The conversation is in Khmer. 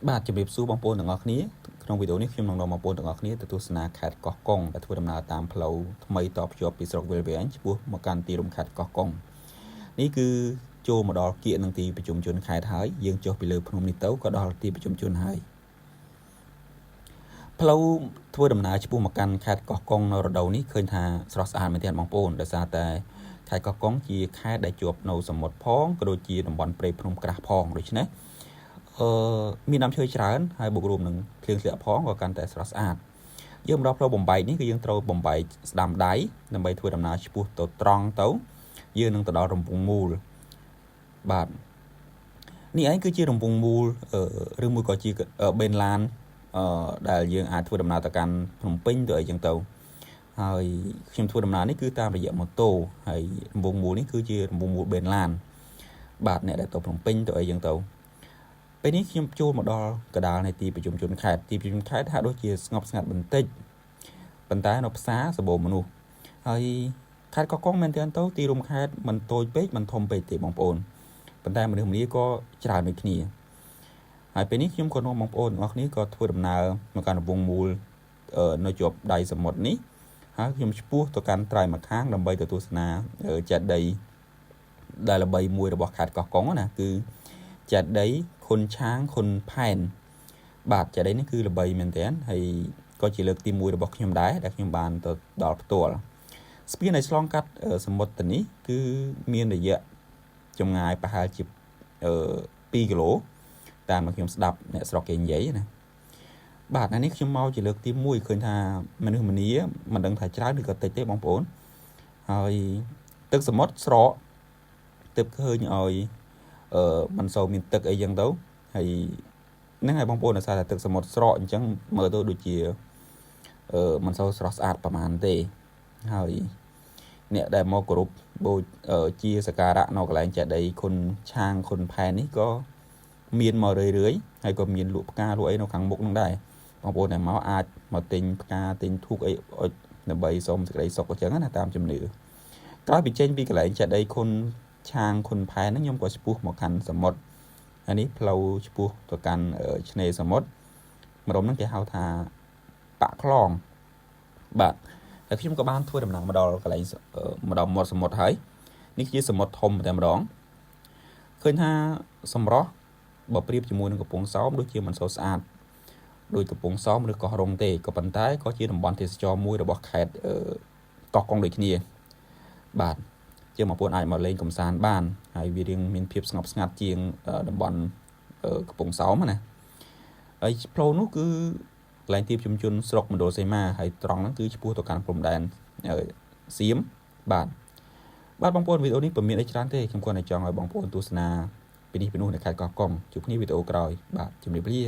បាទជំរាបសួរបងប្អូនទាំងអស់គ្នាក្នុងវីដេអូនេះខ្ញុំនឹងនាំបងប្អូនទាំងអស់គ្នាទៅទស្សនាខេត្តកោះកុងដែលធ្វើដំណើរតាមផ្លូវថ្មីតភ្ជាប់ពីស្រុកវិលវែងឆ្ពោះមកកាន់ទីរួមខេត្តកោះកុងនេះគឺចូលមកដល់គៀកនឹងទីប្រជុំជនខេត្តហើយយើងចុះពីលើភ្នំនេះទៅក៏ដល់ទីប្រជុំជនហើយផ្លូវធ្វើដំណើរឆ្ពោះមកកាន់ខេត្តកោះកុងនៅរដូវនេះឃើញថាស្រស់ស្អាតមែនទែនបងប្អូនដោយសារតែខេត្តកោះកុងជាខេត្តដែលជាប់នៅសមុទ្រផងក៏ដូចជាតំបន់ព្រៃភ្នំក្រាស់ផងដូច្នេះមានដើមឈើច្រើនហើយបូករួមនឹងភ្លៀងធ្លាក់ផងក៏កាន់តែស្រស់ស្អាតយើងមកដល់ផ្លូវបំបែកនេះគឺយើងត្រូវបំបែកស្ដាំដៃដើម្បីធ្វើដំណើរឆ្ពោះទៅត្រង់ទៅយើងនឹងទៅដល់រំពង់មូលបាទនេះឯងគឺជារំពង់មូលឬមួយក៏ជាបេនឡានដែលយើងអាចធ្វើដំណើរទៅកាន់ភ្នំពេញទៅអីចឹងទៅហើយខ្ញុំធ្វើដំណើរនេះគឺតាមរយៈម៉ូតូហើយរំពង់មូលនេះគឺជារំពង់មូលបេនឡានបាទអ្នកដែលទៅភ្នំពេញទៅអីចឹងទៅពេលនេះខ្ញុំចូលមកដល់កណ្ដាលនៃទីប្រជុំជនខេត្តទីប្រជុំខេត្តហាក់ដូចជាស្ងប់ស្ងាត់បន្តិចប៉ុន្តែនៅផ្សារសម្បូរមនុស្សហើយខេត្តកោះកុងមែនទែនទៅទីរួមខេត្តមិនតូចពេកមិនធំពេកទេបងប្អូនប៉ុន្តែមនុស្សម្នាក៏ច្រើនដូចគ្នាហើយពេលនេះខ្ញុំក៏នាំបងប្អូនទាំងអស់គ្នាក៏ធ្វើដំណើរមកកាន់រង្វង់មូលនៅជាប់ដៃសមុទ្រនេះហើយខ្ញុំឆ្ពោះទៅកាន់ត្រើយម្ខាងដើម្បីទៅទស្សនាចេតិយដែលល្បីមួយរបស់ខេត្តកោះកុងណាគឺចេតិយខុនឆាងខុនផែនបាទចេតិយនេះគឺល្បីមែនទែនហើយក៏ជាលើកទី1របស់ខ្ញុំដែរដែលខ្ញុំបានទៅដល់ផ្ទាល់ស្ពានដែលឆ្លងកាត់សមុទ្រទៅនេះគឺមានរយៈចម្ងាយប្រហែលជា2គីឡូតាមមកខ្ញុំស្ដាប់អ្នកស្រុកគេនិយាយណាបាទអានេះខ្ញុំមកជាលើកទី1ឃើញថាមនុស្សម្នាមិនដឹងថាច្រើនឬក៏តិចទេបងប្អូនហើយទឹកសមុទ្រស្រកទឹកឃើញឲ្យមិនសូវមានទឹកអីចឹងទៅហើយហ្នឹងហើយបងប្អូនដោយសារតែទឹកសមុទ្រស្រកអញ្ចឹងមើលទៅដូចជាមិនសូវស្រស់ស្អាតប្រហែលទេហើយអ្នកដែលមកគោរពបូជាសក្ការៈនៅកន្លែងចេតិយខុនឆាងខុនផែននេះក៏មានមករឿយហើយក៏មានលក់ផ្កាលក់អីនៅខាងមុខហ្នឹងដែរបងប្អូនដែលមកអាចមកទិញផ្កាទិញធូបអីដើម្បីសូមសេចក្តីសុខអញ្ចឹងណាតាមជំនឿក្រោយពីចេញពីកន្លែងចេតិយខុនឆាងខុនផែនហ្នឹងខ្ញុំក៏ឆ្ពោះមកកាន់សមុទ្រហើយនេះផ្លូវឆ្ពោះទៅកាន់ឆ្នេរសមុទ្រម្ដុំហ្នឹងគេហៅថាបាក់ខ្លងបាទហើយខ្ញុំក៏បានធ្វើដំណើរមកដល់កន្លែងមកដល់មាត់សមុទ្រហើយនេះជាសមុទ្រធំតែម្ដងឃើញថាសម្រស់បើប្រៀបជាមួយនឹងកំពង់សោមដូចជាមិនសូវស្អាតដូចកំពង់សោមឬកោះរ៉ុងទេក៏ប៉ុន្តែក៏ជាតំបន់ទេសចរមួយរបស់ខេត្តកោះកុងដូចគ្នាបាទជាងបងប្អូនអាចមកលេងកម្សាន្តបានហើយវារៀងមានភាពស្ងប់ស្ងាត់ជាងតំបន់កំពង់សោមណាហើយផ្លូវនោះគឺកន្លែងទីប្រជុំជនស្រុកមណ្ឌលសីមាហើយត្រង់ហ្នឹងគឺឆ្ពោះទៅកាន់ព្រំដែនសៀមបាទបងប្អូនវីដេអូនេះពុំមានអីច្រើនទេខ្ញុំគ្រាន់តែចង់ឲ្យបងប្អូនទស្សនាពីនេះពីនោះនៅខេត្តកោះកុងជួបគ្នាវីដេអូក្រោយបាទជំរាបលា